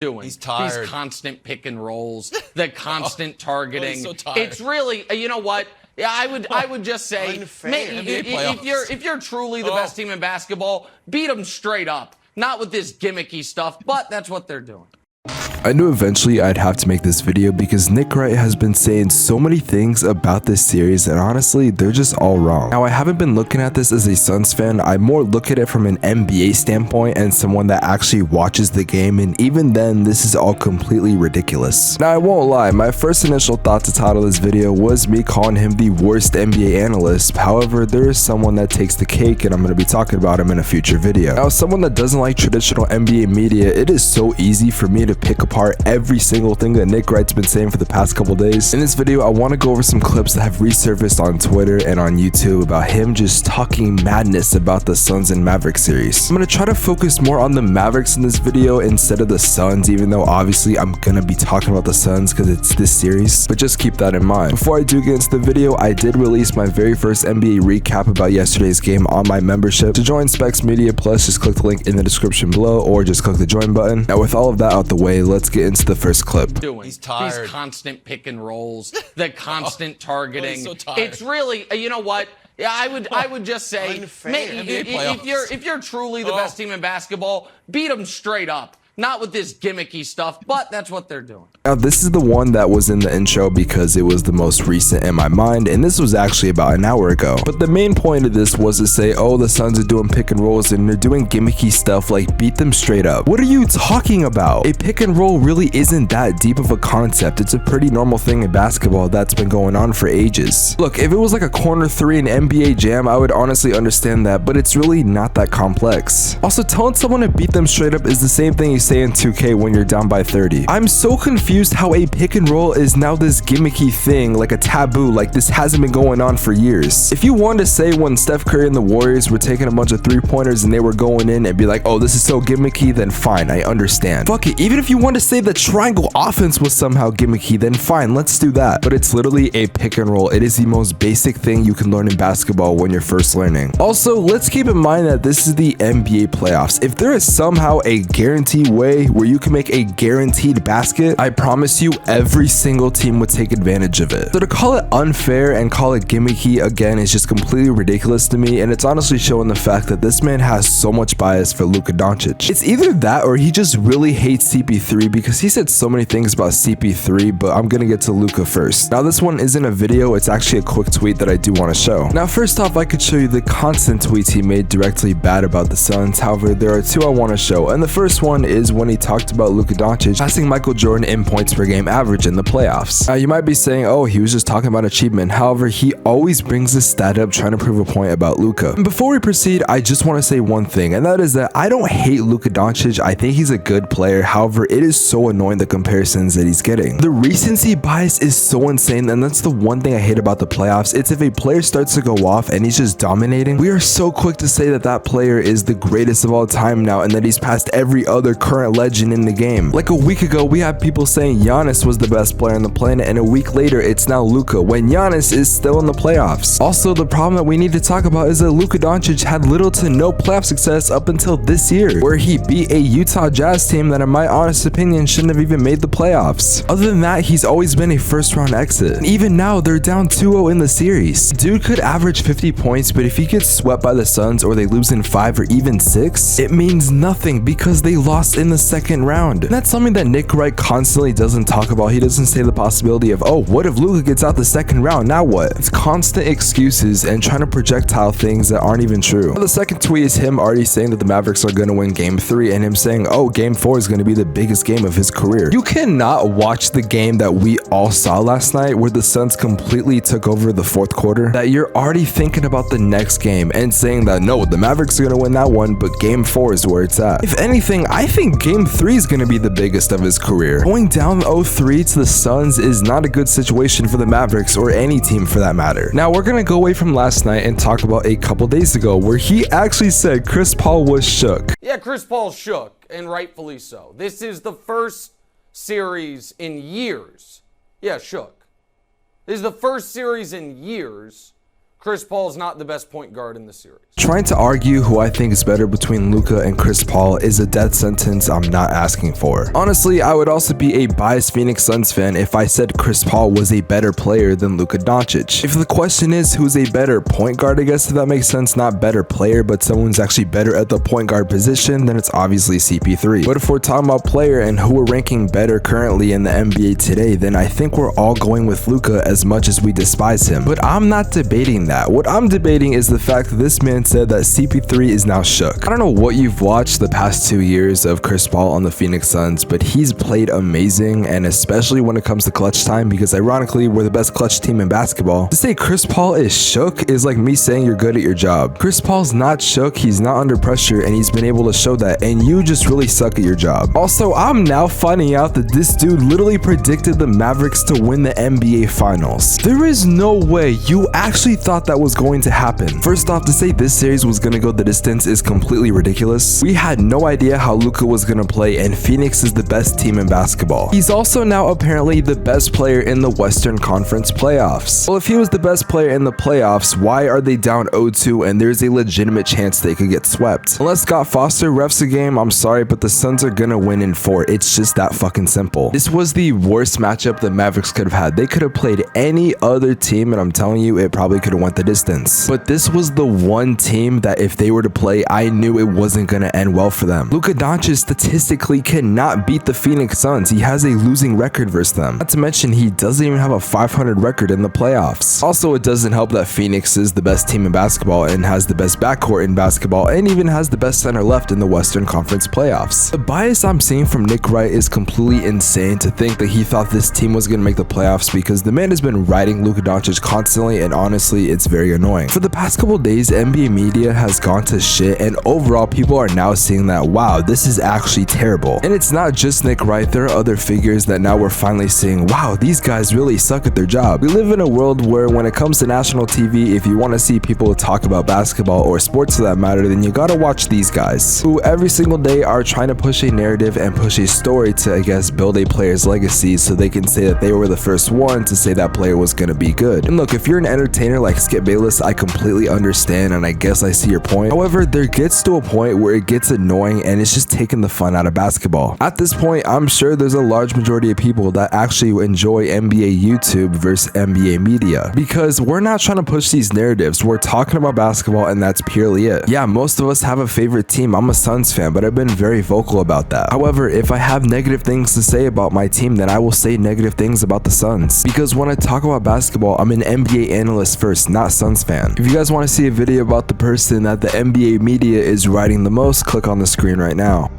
doing. He's tired. These constant pick and rolls, the constant targeting. He's so tired. It's really, you know what? Yeah, I would just say, if you're truly the best team in basketball, beat them straight up. Not with this gimmicky stuff, but that's what they're doing. I knew eventually I'd have to make this video because Nick Wright has been saying so many things about this series, and honestly, they're just all wrong. Now, I haven't been looking at this as a Suns fan. I more look at it from an NBA standpoint and someone that actually watches the game, and even then, this is all completely ridiculous. Now, I won't lie, my first initial thought to title this video was me calling him the worst NBA analyst. However, there is someone that takes the cake, and I'm going to be talking about him in a future video. Now, as someone that doesn't like traditional NBA media, it is so easy for me to pick apart every single thing that Nick Wright's been saying for the past couple days. In this video, I want to go over some clips that have resurfaced on Twitter and on YouTube about him just talking madness about the Suns and Mavericks series. I'm going to try to focus more on the Mavericks in this video instead of the Suns, even though obviously I'm going to be talking about the Suns because it's this series, but just keep that in mind. Before I do get into the video, I did release my very first NBA recap about yesterday's game on my membership. To join Spex Media Plus, just click the link in the description below or just click the join button. Now, with all of that out the way, let's get into the first clip. Doing. He's tired. These constant pick and rolls, the constant targeting. He's so tired. It's really, you know what? Yeah, I would just say, if you're truly the best team in basketball, beat them straight up. Not with this gimmicky stuff, but that's what they're doing. Now, this is the one that was in the intro because it was the most recent in my mind, and this was actually about an hour ago. But the main point of this was to say, oh, the Suns are doing pick and rolls and they're doing gimmicky stuff, like beat them straight up. What are you talking about? A pick and roll really isn't that deep of a concept. It's a pretty normal thing in basketball that's been going on for ages. Look, if it was like a corner three in NBA Jam, I would honestly understand that, but it's really not that complex. Also, telling someone to beat them straight up is the same thing you say in 2K when you're down by 30. I'm so confused how a pick and roll is now this gimmicky thing, like a taboo, like this hasn't been going on for years. If you wanted to say when Steph Curry and the Warriors were taking a bunch of three-pointers and they were going in and be like, oh, this is so gimmicky, then fine, I understand. Fuck it, even if you want to say the triangle offense was somehow gimmicky, then fine, let's do that. But it's literally a pick and roll. It is the most basic thing you can learn in basketball when you're first learning. Also, let's keep in mind that this is the NBA playoffs. If there is somehow a guaranteed way where you can make a guaranteed basket, I promise you every single team would take advantage of it. So to call it unfair and call it gimmicky again is just completely ridiculous to me, and it's honestly showing the fact that this man has so much bias for Luka Doncic. It's either that or he just really hates CP3 because he said so many things about CP3, but I'm gonna get to Luka first. Now this one isn't a video, it's actually a quick tweet that I do want to show. Now first off, I could show you the constant tweets he made directly bad about the Suns. However, there are two I want to show, and the first one is when he talked about Luka Doncic passing Michael Jordan in points per game average in the playoffs. Now you might be saying, oh, he was just talking about achievement. However, he always brings this stat up trying to prove a point about Luka. And before we proceed, I just want to say one thing, and that is that I don't hate Luka Doncic. I think he's a good player. However, it is so annoying the comparisons that he's getting. The recency bias is so insane, and that's the one thing I hate about the playoffs. It's if a player starts to go off and he's just dominating, we are so quick to say that that player is the greatest of all time now and that he's passed every other current legend in the game. Like a week ago, we had people saying Giannis was the best player on the planet, and a week later, it's now Luka, when Giannis is still in the playoffs. Also, the problem that we need to talk about is that Luka Doncic had little to no playoff success up until this year, where he beat a Utah Jazz team that in my honest opinion shouldn't have even made the playoffs. Other than that, he's always been a first round exit. And even now, they're down 2-0 in the series. Dude could average 50 points, but if he gets swept by the Suns or they lose in 5 or even 6, it means nothing because they lost in the second round. And that's something that Nick Wright constantly doesn't talk about. He doesn't say the possibility of, oh, what if Luka gets out the second round? Now what? It's constant excuses and trying to projectile things that aren't even true. The second tweet is him already saying that the Mavericks are going to win game 3 and him saying, oh, game 4 is going to be the biggest game of his career. You cannot watch the game that we all saw last night where the Suns completely took over the fourth quarter, that you're already thinking about the next game and saying that, no, the Mavericks are going to win that one, but game 4 is where it's at. If anything, I think game 3 is going to be the biggest of his career. Going down 0-3 to the Suns is not a good situation for the Mavericks or any team for that matter. Now we're gonna go away from last night and talk about a couple days ago where he actually said Chris Paul was shook. Yeah, Chris Paul shook, and rightfully so. This is the first series in years. Yeah, shook. This is the first series in years Chris Paul's not the best point guard in the series. Trying to argue who I think is better between Luka and Chris Paul is a death sentence I'm not asking for. Honestly, I would also be a biased Phoenix Suns fan if I said Chris Paul was a better player than Luka Doncic. If the question is who's a better point guard, I guess if that makes sense, not better player, but someone's actually better at the point guard position, then it's obviously CP3. But if we're talking about player and who we're ranking better currently in the NBA today, then I think we're all going with Luka as much as we despise him. But I'm not debating that. What I'm debating is the fact that this man said that CP3 is now shook. I don't know what you've watched the past 2 years of Chris Paul on the Phoenix Suns, but he's played amazing, and especially when it comes to clutch time, because ironically, we're the best clutch team in basketball. To say Chris Paul is shook is like me saying you're good at your job. Chris Paul's not shook, he's not under pressure, and he's been able to show that, and you just really suck at your job. Also, I'm now finding out that this dude literally predicted the Mavericks to win the NBA Finals. There is no way you actually thought that was going to happen. First off, to say this series was going to go the distance is completely ridiculous. We had no idea how Luka was going to play, and Phoenix is the best team in basketball. He's also now apparently the best player in the Western Conference playoffs. Well, if he was the best player in the playoffs, why are they down 0-2 and there's a legitimate chance they could get swept? Unless Scott Foster refs a game, I'm sorry, but the Suns are gonna win in 4. It's just that fucking simple. This was the worst matchup the Mavericks could have had. They could have played any other team, and I'm telling you, it probably could have went the distance. But this was the one team that if they were to play, I knew it wasn't gonna end well for them. Luka Doncic statistically cannot beat the Phoenix Suns. He has a losing record versus them. Not to mention, he doesn't even have a 500 record in the playoffs. Also, it doesn't help that Phoenix is the best team in basketball and has the best backcourt in basketball and even has the best center left in the Western Conference playoffs. The bias I'm seeing from Nick Wright is completely insane to think that he thought this team was going to make the playoffs, because the man has been riding Luka Doncic constantly, and honestly, it's very annoying. For the past couple days, NBA media has gone to shit, and overall, people are now seeing that, wow, this is actually terrible. And it's not just Nick Wright, there are other figures that now we're finally seeing, wow, these guys really suck at their job. We live in a world where when it comes to national TV, if you want to see people talk about basketball or sports for that matter, then you gotta watch these guys, who every single day are trying to push a narrative and push a story to, I guess, build a player's legacy so they can say that they were the first one to say that player was gonna be good. And look, if you're an entertainer like Skip Bayless, I completely understand, and I guess I see your point. However, there gets to a point where it gets annoying and it's just taking the fun out of basketball. At this point, I'm sure there's a large majority of people that actually enjoy NBA YouTube versus NBA media, because we're not trying to push these narratives. We're talking about basketball, and that's purely it. Yeah, most of us have a favorite team. I'm a Suns fan, but I've been very vocal about that. However, if I have negative things to say about my team, then I will say negative things about the Suns, because when I talk about basketball, I'm an NBA analyst first, not Suns fan. If you guys want to see a video about the person that the NBA media is writing the most, click on the screen right now.